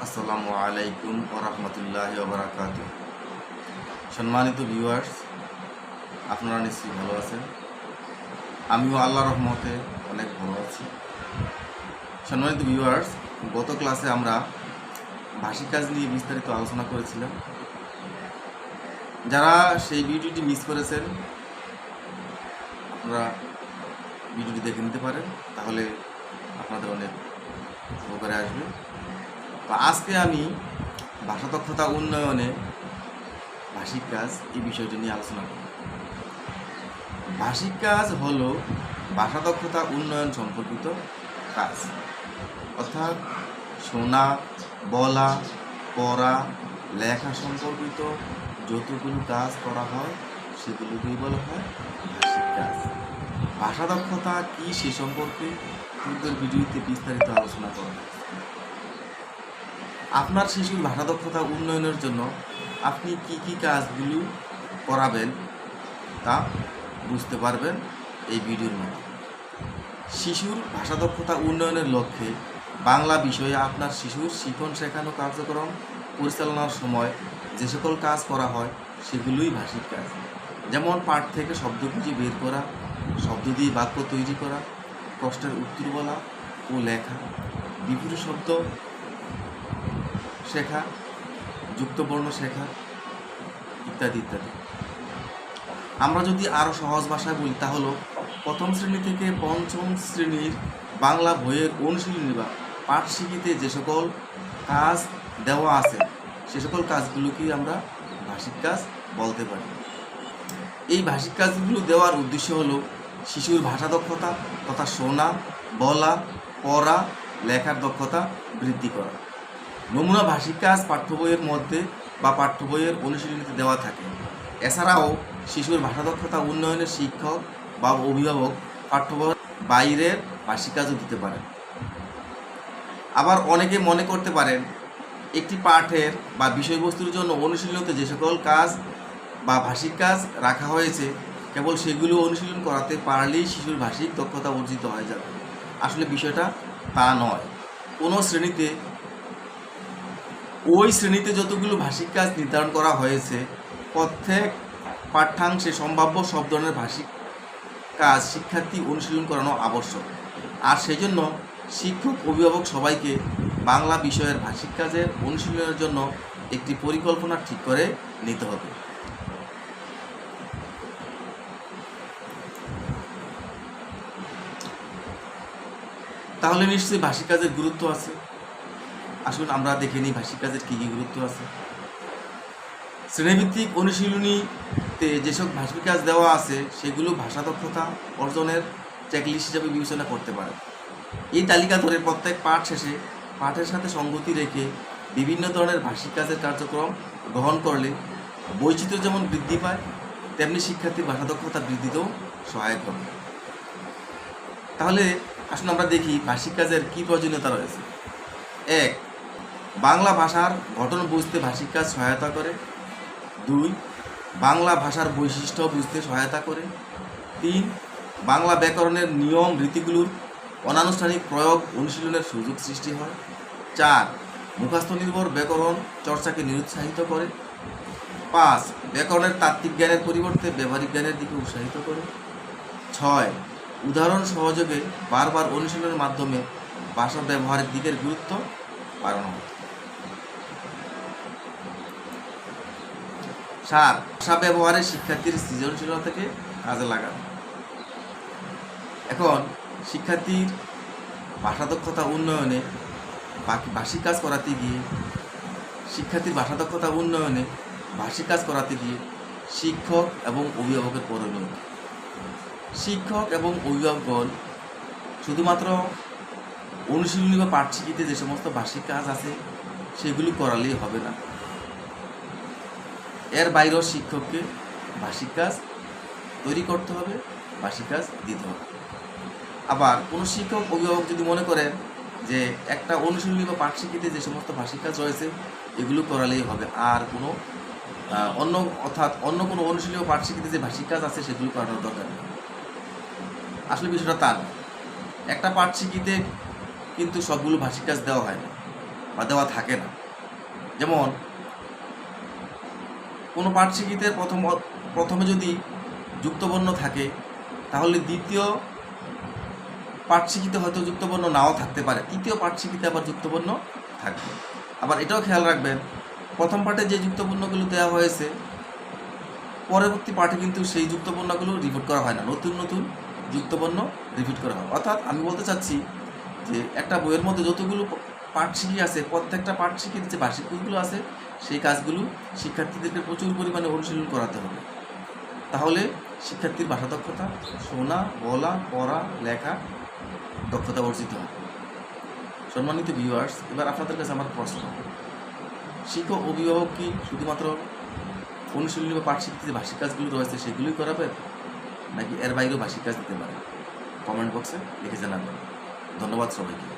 আসসালামু আলাইকুম ওয়া রাহমাতুল্লাহি ওয়া বারাকাতুহু। সম্মানিত ভিউয়ার্স, আপনারা নিশ্চয়ই ভালো আছেন। আমিও আল্লাহর রহমতে অনেক ভালো আছি। সম্মানিত ভিউয়ার্স, গত ক্লাসে আমরা ভাষিক কাজ নিয়ে বিস্তারিত আলোচনা করেছিলাম। যারা সেই ভিডিওটি মিস করেছেন আপনারা ভিডিওটি দেখে নিতে পারেন, তাহলে আপনাদের অনেক উপকারে আসবে। তো আজকে আমি ভাষা দক্ষতা উন্নয়নে ভাষিক কাজ এই বিষয়টি নিয়ে আলোচনা করব। ভাষিক কাজ হলো ভাষা দক্ষতা উন্নয়ন সম্পর্কিত কাজ, অর্থাৎ শোনা, বলা, পড়া, লেখা সম্পর্কিত যতগুলো কাজ করা হয় সেগুলোকেই বলা হয় ভাষিক কাজ। ভাষা দক্ষতা কী সে সম্পর্কে পূর্বের ভিডিওতে বিস্তারিত আলোচনা করা হয়। আপনার শিশুর ভাষা দক্ষতা উন্নয়নের জন্য আপনি কি কি কাজগুলো করাবেন তা বুঝতে পারবেন এই ভিডিওর মধ্যে। শিশুর ভাষা দক্ষতা উন্নয়নের লক্ষ্যে বাংলা বিষয়ে আপনার শিশুর শিখন শেখানো কার্যক্রম পরিচালনার সময় যে সকল কাজ করা হয় সেগুলোই ভাষিক কাজ। যেমন পাঠ থেকে শব্দ খুঁজে বের করা, শব্দ দিয়ে বাক্য তৈরি করা, প্রশ্নের উত্তর বলা ও লেখা, বিপরীত শব্দ শেখা, যুক্তবর্ণ শেখা ইত্যাদি ইত্যাদি। আমরা যদি আরও সহজ ভাষায় বলি তা হলো প্রথম শ্রেণী থেকে পঞ্চম শ্রেণীর বাংলা বইয়ের অনুশীলনী বা পাঠশিকিতে যে সকল কাজ দেওয়া আছে সে সকল কাজগুলোকেই আমরা ভাষিক কাজ বলতে পারি। এই ভাষিক কাজগুলো দেওয়ার উদ্দেশ্য হলো শিশুর ভাষা দক্ষতা তথা শোনা, বলা, পড়া, লেখার দক্ষতা বৃদ্ধি করা। নমুনা ভাষিক কাজ পাঠ্য বইয়ের মধ্যে বা পাঠ্য বইয়ের অনুশীলনীতে দেওয়া থাকে। এছাড়াও শিশুর ভাষা দক্ষতা উন্নয়নের শিক্ষক বা অভিভাবক পাঠ্য বইয়ের বাইরের ভাষিক কাজও দিতে পারেন। আবার অনেকে মনে করতে পারেন একটি পাঠের বা বিষয়বস্তুর জন্য অনুশীলনীতে যে সকল কাজ বা ভাষিক কাজ রাখা হয়েছে কেবল সেগুলো অনুশীলন করাতে পারলেই শিশুর ভাষিক দক্ষতা অর্জিত হয়ে যাবে। আসলে বিষয়টা তা নয়। কোনো শ্রেণীতে ওই শ্রেণীতে যতগুলো ভাষিক কাজ নির্ধারণ করা হয়েছে প্রত্যেক পাঠ্যাংশে সম্ভাব্য সব ধরনের ভাষিক কাজ শিক্ষার্থী অনুশীলন করানো আবশ্যক। আর সেই জন্য শিক্ষক, অভিভাবক সবাইকে বাংলা বিষয়ের ভাষিক কাজের অনুশীলনের জন্য একটি পরিকল্পনা ঠিক করে নিতে হবে। তাহলে নিশ্চয়ই ভাষিক কাজের গুরুত্ব আছে। আসুন আমরা দেখে নিই ভাষিক কাজের কী কী গুরুত্ব আছে। শ্রেণীভিত্তিক অনুশীলনীতে যেসব ভাষিক কাজ দেওয়া আছে সেগুলো ভাষা দক্ষতা অর্জনের চেকলিস্ট হিসাবে বিবেচনা করতে পারে। এই তালিকা ধরে প্রত্যেক পাঠ শেষে পাঠের সাথে সঙ্গতি রেখে বিভিন্ন ধরনের ভাষিক কাজের কার্যক্রম গ্রহণ করলে বৈচিত্র্য যেমন বৃদ্ধি পায় তেমনি শিক্ষার্থীর ভাষা দক্ষতা বৃদ্ধিতেও সহায়ক হবে। তাহলে আসুন আমরা দেখি ভাষিক কাজের কী প্রয়োজনীয়তা রয়েছে। 1. বাংলা ভাষার গঠন বুঝতে ভাষিক কাজ সহায়তা করে। 2. বাংলা ভাষার বৈশিষ্ট্য বুঝতে সহায়তা করে। 3. বাংলা ব্যাকরণের নিয়ম রীতিগুলোর অনানুষ্ঠানিক প্রয়োগ অনুশীলনের সুযোগ সৃষ্টি হয়। 4. মুখস্থ নির্ভর ব্যাকরণ চর্চাকে নিরুৎসাহিত করে। 5. ব্যাকরণের তাত্ত্বিক জ্ঞানের পরিবর্তে ব্যবহারিক জ্ঞানের দিকে উৎসাহিত করে। 6. উদাহরণ সহযোগে বারবার অনুশীলনের মাধ্যমে ভাষা ব্যবহারের দিকের গুরুত্ব বাড়ানো হয়। 7. ভাষা ব্যবহারে শিক্ষার্থীর সৃজনশীলতাকে কাজে লাগানো। এখন শিক্ষার্থীর ভাষা দক্ষতা উন্নয়নে ভাষিক কাজ করাতে গিয়ে শিক্ষক এবং অভিভাবকের করণীয়। শিক্ষক এবং অভিভাবকগণ শুধুমাত্র অনুশীলনী বা পাঠশিকিতে যে সমস্ত ভাষিক কাজ আছে সেগুলি করালেই হবে না, এর বাইরেও শিক্ষককে ভাষিক কাজ তৈরি করতে হবে, ভাষিক কাজ দিতে হবে। আবার কোনো শিক্ষক অভিভাবক যদি মনে করেন যে একটা অনুশীলনী বা পাঠশিকিতে যে সমস্ত ভাষিক কাজ রয়েছে এগুলো করালেই হবে, আর কোনো অন্য কোনো অনুশীলনী বা পাঠশিকিতে যে ভাষিক কাজ আছে সেগুলো করানোর দরকার নেই। আসলে বিষয়টা তা নয়। একটা পাঠশিকিতে কিন্তু সবগুলো ভাষিক কাজ দেওয়া হয় না। বা দেওয়া থাকে না। যেমন কোনো পাঠশিক্ষিতের প্রথমে যদি যুক্তবর্ণ থাকে, তাহলে দ্বিতীয় পাঠশিক্ষিতে হয়তো যুক্তবর্ণ নাও থাকতে পারে, তৃতীয় পাঠশিক্ষিতে আবার যুক্তবর্ণ থাকবে। আবার এটাও খেয়াল রাখবেন, প্রথম পাঠে যে যুক্তবর্ণগুলো দেওয়া হয়েছে, পরবর্তী পাঠে কিন্তু সেই যুক্তবর্ণগুলো রিপিট করা হয় না, নতুন নতুন যুক্তবর্ণ রিপিট করা হয়। অর্থাৎ আমি বলতে চাচ্ছি যে একটা বইয়ের মধ্যে যতগুলো পাঠশিখি আছে, প্রত্যেকটা পাঠশিখির যে বার্ষিক কাজগুলো আছে, সেই কাজগুলো শিক্ষার্থীদেরকে প্রচুর পরিমাণে অনুশীলন করাতে হবে। তাহলে শিক্ষার্থীর ভাষা দক্ষতা, শোনা, বলা, পড়া, লেখা দক্ষতা অর্জিত হবে। সম্মানিত ভিউয়ার্স, এবার আপনাদের কাছে আমার প্রশ্ন, শিক্ষক অভিভাবক কি শুধুমাত্র অনুশীলনী বা পাঠশিক্ষিতে যে ভাষিক কাজগুলো রয়েছে সেগুলোই করাবেন, নাকি এর বাইরেও ভাষিক কাজ দিতে পারে? কমেন্ট বক্সে লিখে জানাবেন। ধন্যবাদ সবাইকে।